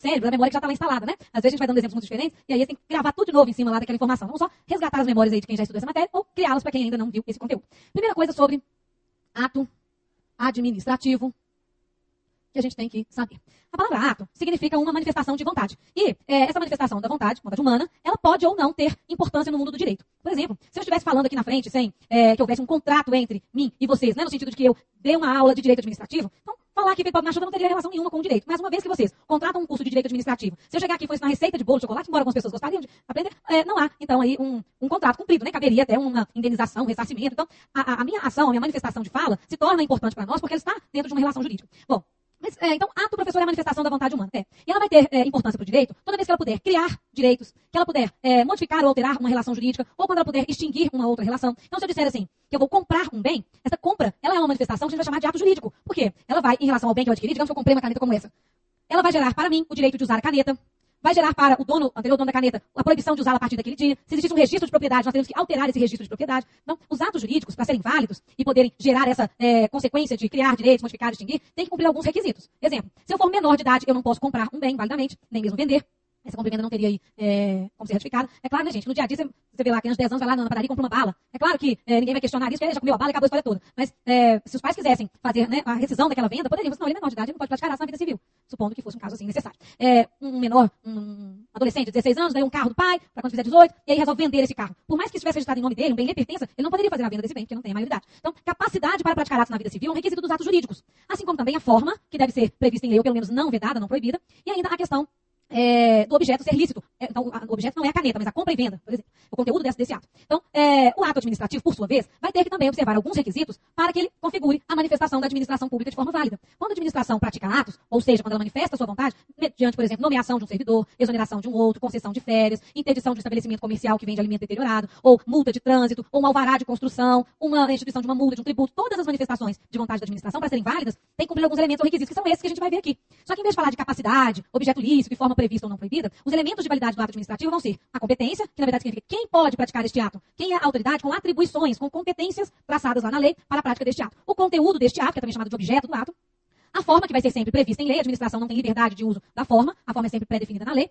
cérebro, da memória que já está lá instalada, né? Às vezes a gente vai dando exemplos muito diferentes, e aí você tem que gravar tudo de novo em cima lá daquela informação. Vamos só resgatar as memórias aí de quem já estudou essa matéria, ou criá-las para quem ainda não viu esse conteúdo. Primeira coisa sobre ato administrativo que a gente tem que saber. A palavra ato significa uma manifestação de vontade. E essa manifestação da vontade humana, ela pode ou não ter importância no mundo do direito. Por exemplo, se eu estivesse falando aqui na frente sem que houvesse um contrato entre mim e vocês, né, no sentido de que eu dei uma aula de direito administrativo, então falar aqui feito na chuva não teria relação nenhuma com o direito. Mas uma vez que vocês contratam um curso de direito administrativo, se eu chegar aqui e fosse na receita de bolo de chocolate, embora algumas pessoas gostariam de aprender, não há, então, aí um contrato cumprido, né? Caberia até uma indenização, um ressarcimento. Então, a minha ação, a minha manifestação de fala se torna importante para nós porque ela está dentro de uma relação jurídica. Bom, mas, então, ato, professor, é a manifestação da vontade humana. E ela vai ter importância para o direito toda vez que ela puder criar direitos, que ela puder modificar ou alterar uma relação jurídica, ou quando ela puder extinguir uma outra relação. Então, se eu disser assim, que eu vou comprar um bem, essa compra, ela é uma manifestação que a gente vai chamar de ato jurídico. Por quê? Ela vai, em relação ao bem que eu adquiri, digamos que eu comprei uma caneta como essa, ela vai gerar para mim o direito de usar a caneta, vai gerar para o anterior dono da caneta, a proibição de usá-la a partir daquele dia. Se existe um registro de propriedade, nós temos que alterar esse registro de propriedade. Então, os atos jurídicos, para serem válidos e poderem gerar essa consequência de criar direitos, modificar, extinguir, tem que cumprir alguns requisitos. Exemplo, se eu for menor de idade, eu não posso comprar um bem validamente, nem mesmo vender. Essa compra e venda não teria aí como ser ratificada. É claro, né, gente? No dia a dia, você vê lá que anos 10 anos, vai lá na padaria e compra uma bala. É claro que ninguém vai questionar isso, porque ele já comeu a bala e acabou a história toda. Mas se os pais quisessem fazer, né, a rescisão daquela venda, poderiam. Mas não, ele é menor de idade, ele não pode praticar ação na vida civil. Supondo que fosse um caso assim necessário. Um menor, um adolescente de 16 anos, ganha um carro do pai, para quando fizer 18, e aí resolve vender esse carro. Por mais que estivesse registrado em nome dele, um bem lhe pertença, ele não poderia fazer a venda desse bem, porque não tem a maioridade. Então, capacidade para praticar atos na vida civil é um requisito dos atos jurídicos. Assim como também a forma, que deve ser prevista em lei, ou pelo menos não vedada, não proibida, e ainda a questão do objeto ser lícito. Então, o objeto não é a caneta, mas a compra e venda, por exemplo. O conteúdo desse ato. Então, o ato administrativo, por sua vez, vai ter que também observar alguns requisitos para que ele configure a manifestação da administração pública de forma válida. Quando a administração pratica atos, ou seja, quando ela manifesta a sua vontade, mediante, por exemplo, nomeação de um servidor, exoneração de um outro, concessão de férias, interdição de um estabelecimento comercial que vende alimento deteriorado, ou multa de trânsito, ou um alvará de construção, uma instituição de uma multa, de um tributo, todas as manifestações de vontade da administração, para serem válidas, tem que cumprir alguns elementos ou requisitos, que são esses que a gente vai ver aqui. Só que em vez de falar de capacidade, objeto lícito e forma prevista ou não proibida, os elementos de validade do ato administrativo vão ser a competência, que na verdade significa quem pode praticar este ato, quem é a autoridade com atribuições, com competências traçadas lá na lei para a prática deste ato. O conteúdo deste ato, que é também chamado de objeto do ato, a forma que vai ser sempre prevista em lei, a administração não tem liberdade de uso da forma, a forma é sempre pré-definida na lei.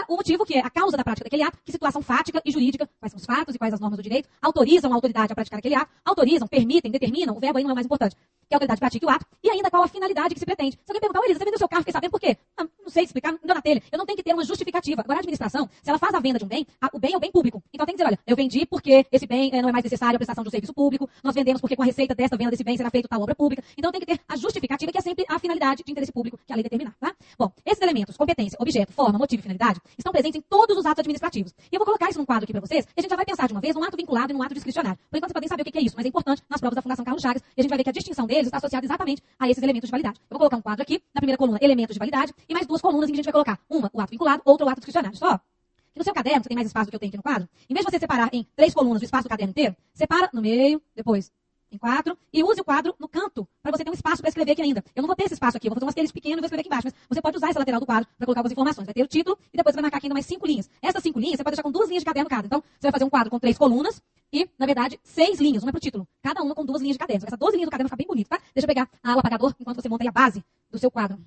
O motivo, que é a causa da prática daquele ato, que situação fática e jurídica, quais são os fatos e quais as normas do direito, autorizam a autoridade a praticar aquele ato, autorizam, permitem, determinam, o verbo aí não é o mais importante, que a autoridade pratique o ato, e ainda qual a finalidade que se pretende. Se alguém perguntar, Elisa, você vendeu seu carro, fiquei sabendo por quê? Não sei explicar, não deu na telha. Eu não tenho que ter uma justificativa. Agora, a administração, se ela faz a venda de um bem, o bem é o bem público. Então tem que dizer, olha, eu vendi porque esse bem não é mais necessário a prestação de um serviço público, nós vendemos porque com a receita desta venda desse bem será feita tal obra pública. Então tem que ter a justificativa, que é sempre a finalidade de interesse público que a lei determinar, tá? Bom, esses elementos, competência, objeto, forma, motivo e finalidade, estão presentes em todos os atos administrativos. E eu vou colocar isso num quadro aqui para vocês, e a gente já vai pensar de uma vez num ato vinculado e num ato discricionário. Por enquanto, vocês podem saber o que é isso, mas é importante nas provas da Fundação Carlos Chagas, e a gente vai ver que a distinção deles está associada exatamente a esses elementos de validade. Eu vou colocar um quadro aqui, na primeira coluna, elementos de validade, e mais duas colunas em que a gente vai colocar uma, o ato vinculado, outra, o ato discricionário. Só que no seu caderno, você tem mais espaço do que eu tenho aqui no quadro, em vez de você separar em 3 colunas o espaço do caderno inteiro, separa no meio, depois em 4, e use o quadro no canto, para você ter um espaço para escrever aqui ainda. Eu não vou ter esse espaço aqui, eu vou fazer umas telhas pequenas e vou escrever aqui embaixo, mas você pode usar essa lateral do quadro para colocar algumas informações. Vai ter o título e depois você vai marcar aqui ainda mais 5 linhas. Essas 5 linhas você pode deixar com 2 linhas de caderno cada. Então, você vai fazer um quadro com 3 colunas e, na verdade, 6 linhas, uma para o título. Cada uma com 2 linhas de caderno. Essas 12 linhas do caderno vai ficar bem bonito, tá? Deixa eu pegar o apagador enquanto você monta aí a base do seu quadro.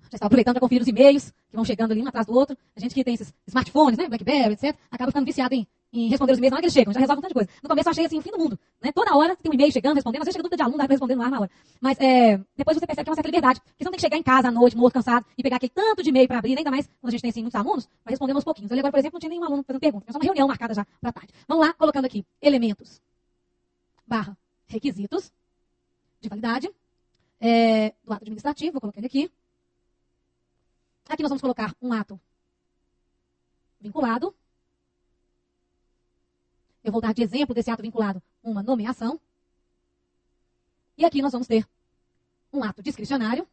Já está aproveitando para conferir os e-mails que vão chegando ali um atrás do outro. A gente que tem esses smartphones, né, BlackBerry, etc., acaba ficando viciado em responder os e-mails na hora que eles chegam. Já resolve um tanto de coisa. No começo eu achei assim o fim do mundo. Né? Toda hora tem um e-mail chegando, respondendo. Às vezes chega dúvida de aluno, dá para responder no ar na hora. Mas depois você percebe que é uma certa liberdade. Porque você não tem que chegar em casa à noite, morto, cansado, e pegar aquele tanto de e-mail para abrir, ainda mais quando a gente tem assim, muitos alunos, vai respondendo aos pouquinhos. Ali agora, por exemplo, não tinha nenhum aluno fazendo pergunta. Tinha só uma reunião marcada já para tarde. Vamos lá, colocando aqui elementos / requisitos de validade do ato administrativo. Vou colocar ele aqui. Aqui nós vamos colocar um ato vinculado. Eu vou dar de exemplo desse ato vinculado uma nomeação. E aqui nós vamos ter um ato discricionário.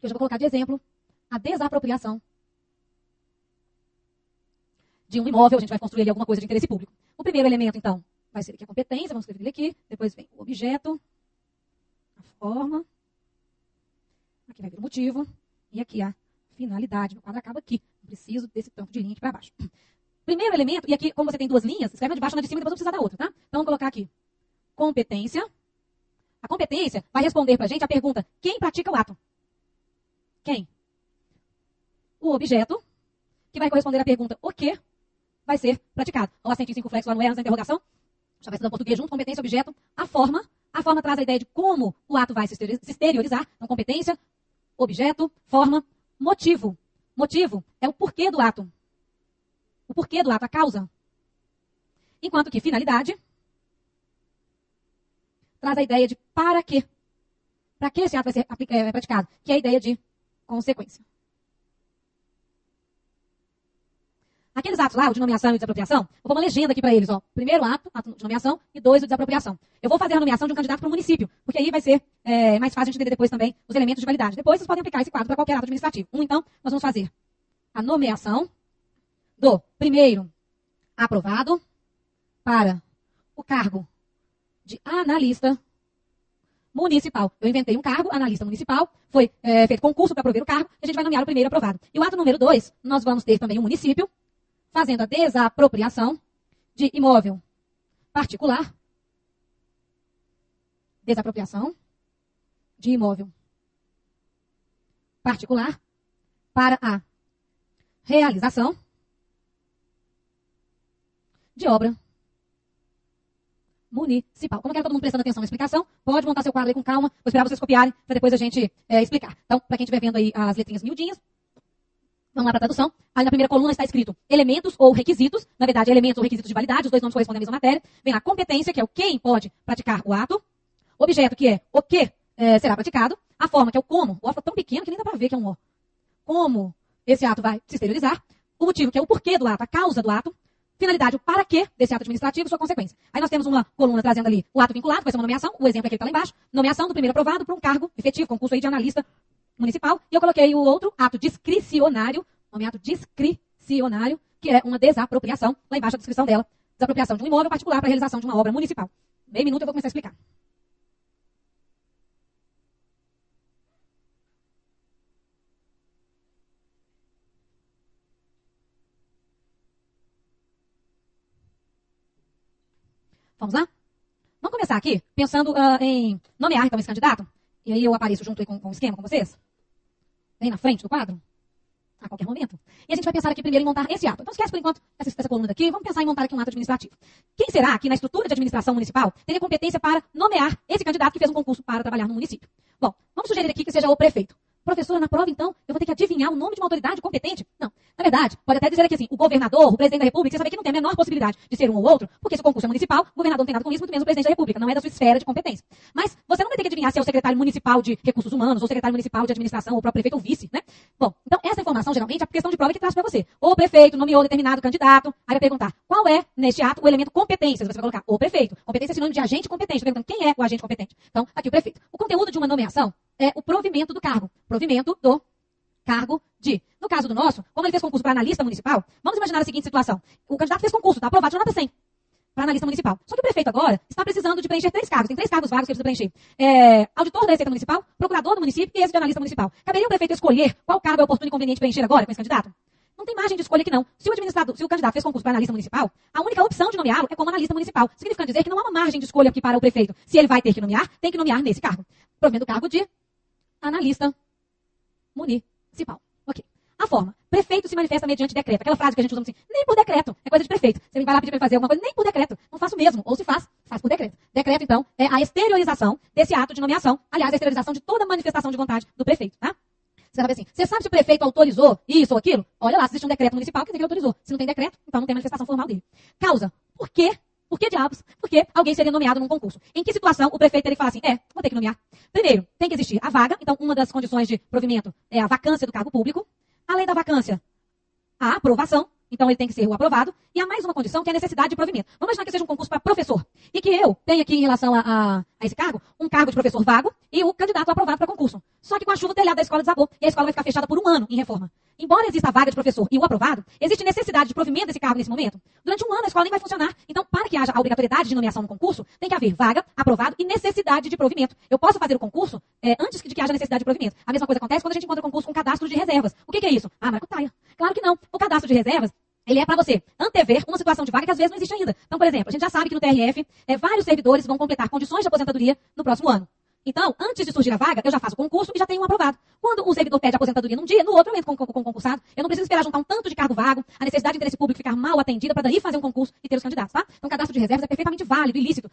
Eu já vou colocar de exemplo a desapropriação de um imóvel. A gente vai construir ali alguma coisa de interesse público. O primeiro elemento, então, vai ser aqui a competência. Vamos escrever ele aqui. Depois vem o objeto. Forma, aqui vai vir o motivo, e aqui a finalidade. Meu quadro acaba aqui. Não preciso desse tanto de linha aqui para baixo. primeiro elemento, e aqui, como você tem duas linhas, escreve uma de baixo, uma de cima, e depois eu vou precisar da outra, tá? Então, vamos colocar aqui. Competência. A competência vai responder pra gente a pergunta, quem pratica o ato? Quem? O objeto, que vai corresponder à pergunta, o que vai ser praticado. O acento em 5 flexo lá no E, antes da interrogação. Já vai estudar português junto, competência, objeto, a forma. A forma traz a ideia de como o ato vai se exteriorizar. Então, competência, objeto, forma, motivo. Motivo é o porquê do ato. O porquê do ato, a causa. Enquanto que finalidade traz a ideia de para quê. Para que esse ato vai ser praticado? Que é a ideia de consequência. Aqueles atos lá, o de nomeação e desapropriação, eu vou uma legenda aqui para eles. Ó. Primeiro ato de nomeação, e 2, o de desapropriação. Eu vou fazer a nomeação de um candidato para um município, porque aí vai ser mais fácil a gente entender depois também os elementos de validade. Depois vocês podem aplicar esse quadro para qualquer ato administrativo. Então, nós vamos fazer a nomeação do primeiro aprovado para o cargo de analista municipal. Eu inventei um cargo, analista municipal, foi feito concurso para prover o cargo, e a gente vai nomear o primeiro aprovado. E o ato número 2, nós vamos ter também um município, fazendo a desapropriação de imóvel particular. Desapropriação de imóvel particular para a realização de obra municipal. Como eu quero todo mundo prestando atenção na explicação, pode montar seu quadro aí com calma, vou esperar vocês copiarem para depois a gente explicar. Então, para quem estiver vendo aí as letrinhas miudinhas, vamos lá para a tradução. Aí na primeira coluna está escrito elementos ou requisitos. Na verdade, elementos ou requisitos de validade. Os dois nomes correspondem à mesma matéria. Vem lá competência, que é o quem pode praticar o ato. Objeto, que é o que será praticado. A forma, que é o como. O O é tão pequeno que nem dá para ver que é um O. Como esse ato vai se exteriorizar. O motivo, que é o porquê do ato, a causa do ato. Finalidade, o para quê desse ato administrativo e sua consequência. Aí nós temos uma coluna trazendo ali o ato vinculado, que vai ser uma nomeação. O exemplo é aquele que está lá embaixo. Nomeação do primeiro aprovado para um cargo efetivo, concurso aí de analista municipal. E eu coloquei o outro ato discricionário, nomeado discricionário, que é uma desapropriação, lá embaixo a descrição dela. Desapropriação de um imóvel particular para a realização de uma obra municipal. Meio minuto eu vou começar a explicar. Vamos lá? Vamos começar aqui pensando em nomear então esse candidato. E aí eu apareço junto aí com o esquema com vocês. Bem na frente do quadro. A qualquer momento. E a gente vai pensar aqui primeiro em montar esse ato. Então esquece por enquanto essa coluna daqui. Vamos pensar em montar aqui um ato administrativo. Quem será que na estrutura de administração municipal teria competência para nomear esse candidato que fez um concurso para trabalhar no município? Bom, vamos sugerir aqui que seja o prefeito. Professora, na prova, então, eu vou ter que adivinhar o nome de uma autoridade competente? Não. Na verdade, pode até dizer aqui assim, o governador, o presidente da república, você sabe que não tem a menor possibilidade de ser um ou outro, porque se o concurso é municipal, o governador não tem nada com isso, muito menos o presidente da república, não é da sua esfera de competência. Mas você não vai ter que adivinhar se é o secretário municipal de recursos humanos, ou secretário municipal de administração, ou o próprio prefeito ou vice, né? Bom, então essa informação, geralmente, a questão de prova é que traz para você. O prefeito nomeou determinado candidato, aí vai perguntar, qual é, neste ato, o elemento competência? Você vai colocar o prefeito. Competência é sinônimo de agente competente. Perguntando quem é o agente competente. Então, aqui o prefeito. O conteúdo de uma nomeação é o provimento do cargo. Provimento do cargo de. No caso do nosso, como ele fez concurso para analista municipal, vamos imaginar a seguinte situação. O candidato fez concurso, está aprovado, nota 100 para analista municipal. Só que o prefeito agora está precisando de preencher 3 cargos. Tem 3 cargos vagos que ele precisa preencher. Auditor da Receita Municipal, procurador do município e esse de analista municipal. Caberia o prefeito escolher qual cargo é oportuno e conveniente preencher agora com esse candidato? Não tem margem de escolha aqui não. Se o candidato fez concurso para analista municipal, a única opção de nomeá-lo é como analista municipal. Significando dizer que não há uma margem de escolha aqui para o prefeito. Se ele vai ter que nomear, tem que nomear nesse cargo. Provimento do cargo de analista municipal. Ok. A forma. Prefeito se manifesta mediante decreto. Aquela frase que a gente usa assim, nem por decreto. É coisa de prefeito. Você vai lá pedir para ele fazer alguma coisa, nem por decreto. Não faço mesmo. Ou se faz por decreto. Decreto, então, é a exteriorização desse ato de nomeação. Aliás, a exteriorização de toda manifestação de vontade do prefeito, tá? Você vai ver assim, você sabe se o prefeito autorizou isso ou aquilo? Olha lá, se existe um decreto municipal, quer dizer que ele autorizou. Se não tem decreto, então não tem manifestação formal dele. Causa. Por quê? Por que diabos? Porque alguém seria nomeado num concurso. Em que situação o prefeito teria que falar assim, vou ter que nomear? Primeiro, tem que existir a vaga. Então, uma das condições de provimento é a vacância do cargo público. Além da vacância, a aprovação. Então, ele tem que ser o aprovado. E há mais uma condição, que é a necessidade de provimento. Vamos imaginar que seja um concurso para professor. E que eu tenha aqui, em relação a esse cargo, um cargo de professor vago e o candidato aprovado para concurso. Só que com a chuva o telhado da escola desabou. E a escola vai ficar fechada por 1 ano em reforma. Embora exista a vaga de professor e o aprovado, existe necessidade de provimento desse cargo nesse momento. Durante 1 ano a escola nem vai funcionar. Então, para que haja a obrigatoriedade de nomeação no concurso, tem que haver vaga, aprovado e necessidade de provimento. Eu posso fazer o concurso antes de que haja necessidade de provimento. A mesma coisa acontece quando a gente encontra concurso com cadastro de reservas. O que é isso? Ah, maracutaia. Claro que não. O cadastro de reservas Ele é para você antever uma situação de vaga que às vezes não existe ainda. Então, por exemplo, a gente já sabe que no TRF, vários servidores vão completar condições de aposentadoria no próximo ano. Então, antes de surgir a vaga, eu já faço o concurso e já tenho um aprovado. Quando um servidor pede aposentadoria num dia, no outro eu entro com o concursado. Eu não preciso esperar juntar um tanto de cargo vago, a necessidade de interesse público ficar mal atendida para daí fazer um concurso e ter os candidatos, tá? Então, o cadastro de reservas é perfeitamente válido, ilícito.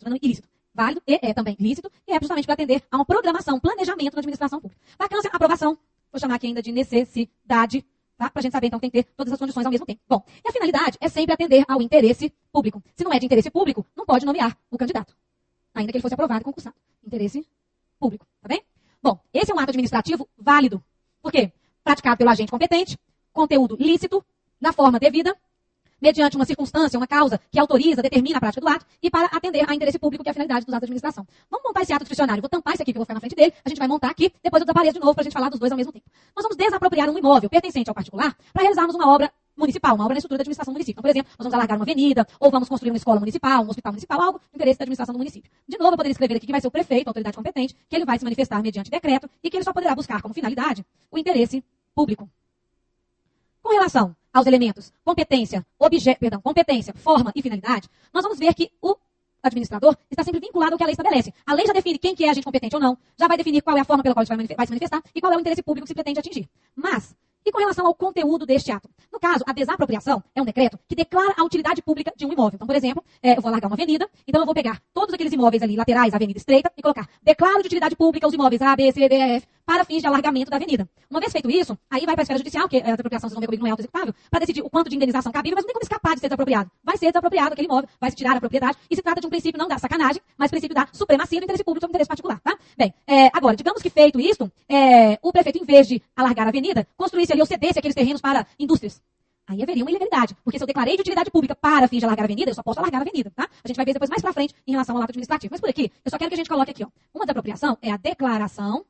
Não ilícito. Válido e é também lícito e é justamente para atender a uma programação, planejamento da administração pública. Vacância, aprovação, vou chamar aqui ainda de necessidade, tá? Pra gente saber, então, que tem que ter todas as condições ao mesmo tempo. Bom, e a finalidade é sempre atender ao interesse público. Se não é de interesse público, não pode nomear o candidato. Ainda que ele fosse aprovado e concursado. Interesse público, tá bem? Bom, esse é um ato administrativo válido. Por quê? Praticado pelo agente competente, conteúdo lícito, na forma devida, mediante uma circunstância, uma causa que autoriza, determina a prática do ato e para atender a interesse público, que é a finalidade dos atos de administração. Vamos montar esse ato discricionário. Vou tampar esse aqui, que eu vou ficar na frente dele. A gente vai montar aqui, depois eu desapareço de novo para a gente falar dos dois ao mesmo tempo. Nós vamos desapropriar um imóvel pertencente ao particular para realizarmos uma obra municipal, uma obra na estrutura da administração do município. Então, por exemplo, nós vamos alargar uma avenida, ou vamos construir uma escola municipal, um hospital municipal, algo do interesse da administração do município. De novo, eu poderia escrever aqui que vai ser o prefeito, a autoridade competente, que ele vai se manifestar mediante decreto e que ele só poderá buscar como finalidade o interesse público. Com relação aos elementos competência, forma e finalidade, nós vamos ver que o administrador está sempre vinculado ao que a lei estabelece. A lei já define quem que é agente competente ou não, já vai definir qual é a forma pela qual ele vai se manifestar e qual é o interesse público que se pretende atingir. Mas, e com relação ao conteúdo deste ato? No caso, a desapropriação é um decreto que declara a utilidade pública de um imóvel. Então, por exemplo, eu vou alargar uma avenida, então eu vou pegar todos aqueles imóveis ali laterais à avenida estreita e colocar declaro de utilidade pública os imóveis A, B, C, D, E, F, para fins de alargamento da avenida. Uma vez feito isso, aí vai para a esfera judicial, que a desapropriação, vocês vão ver comigo, não é auto-executável, para decidir o quanto de indenização cabível, mas não tem como escapar de ser desapropriado. Vai ser desapropriado aquele imóvel, vai se tirar a propriedade, e se trata de um princípio não da sacanagem, mas princípio da supremacia do interesse público sobre o interesse particular, tá? Bem, agora, digamos que feito isso, o prefeito, em vez de alargar a avenida, construísse ali ou cedesse aqueles terrenos para indústrias. Aí haveria uma ilegalidade, porque se eu declarei de utilidade pública para fins de alargar a avenida, eu só posso alargar a avenida, tá? A gente vai ver depois mais pra frente em relação ao ato administrativo. Mas por aqui, eu só quero que a gente coloque aqui, ó. Uma desapropriação é a declaração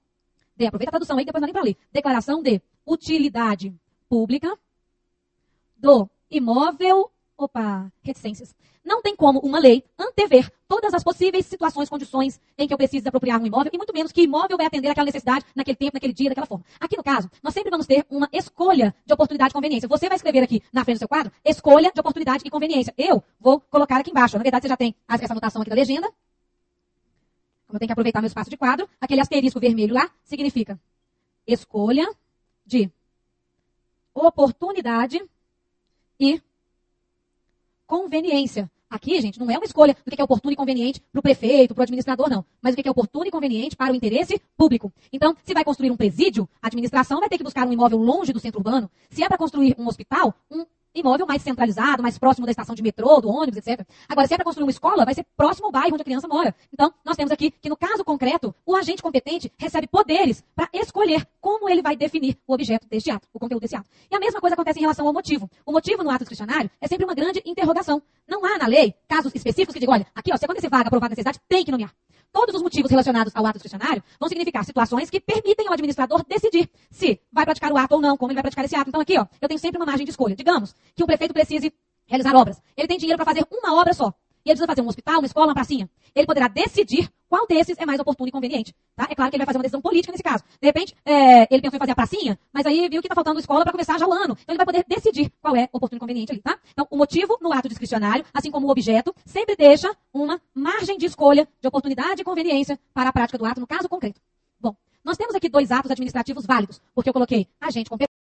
aproveita a tradução aí, depois não nem pra ler. Declaração de utilidade pública do imóvel, reticências. Não tem como uma lei antever todas as possíveis situações, condições em que eu preciso desapropriar um imóvel, e muito menos que imóvel vai atender aquela necessidade naquele tempo, naquele dia, daquela forma. Aqui no caso, nós sempre vamos ter uma escolha de oportunidade e conveniência. Você vai escrever aqui na frente do seu quadro, escolha de oportunidade e conveniência. Eu vou colocar aqui embaixo. Na verdade, você já tem essa anotação aqui da legenda. Como eu tenho que aproveitar meu espaço de quadro, aquele asterisco vermelho lá significa escolha de oportunidade e conveniência. Aqui, gente, não é uma escolha do que é oportuno e conveniente para o prefeito, para o administrador, não. Mas o que é oportuno e conveniente para o interesse público. Então, se vai construir um presídio, a administração vai ter que buscar um imóvel longe do centro urbano. Se é para construir um hospital, um imóvel mais centralizado, mais próximo da estação de metrô, do ônibus, etc. Agora, se é para construir uma escola, vai ser próximo ao bairro onde a criança mora. Então, nós temos aqui que, no caso concreto, o agente competente recebe poderes para escolher como ele vai definir o objeto deste ato, o conteúdo desse ato. E a mesma coisa acontece em relação ao motivo. O motivo no ato discricionário é sempre uma grande interrogação. Não há na lei casos específicos que digam, olha, aqui, ó, se acontecer vaga aprovada necessidade, tem que nomear. Todos os motivos relacionados ao ato discricionário vão significar situações que permitem ao administrador decidir se vai praticar o ato ou não, como ele vai praticar esse ato. Então aqui, ó, eu tenho sempre uma margem de escolha. Digamos que um prefeito precise realizar obras. Ele tem dinheiro para fazer uma obra só. E ele precisa fazer um hospital, uma escola, uma pracinha. Ele poderá decidir qual desses é mais oportuno e conveniente. Tá? É claro que ele vai fazer uma decisão política nesse caso. De repente, ele pensou em fazer a pracinha, mas aí viu que está faltando escola para começar já o ano. Então ele vai poder decidir qual é oportuno e conveniente ali. Tá? Então o motivo no ato discricionário, assim como o objeto, sempre deixa uma margem de escolha de oportunidade e conveniência para a prática do ato no caso concreto. Bom, nós temos aqui dois atos administrativos válidos, porque eu coloquei agente competente.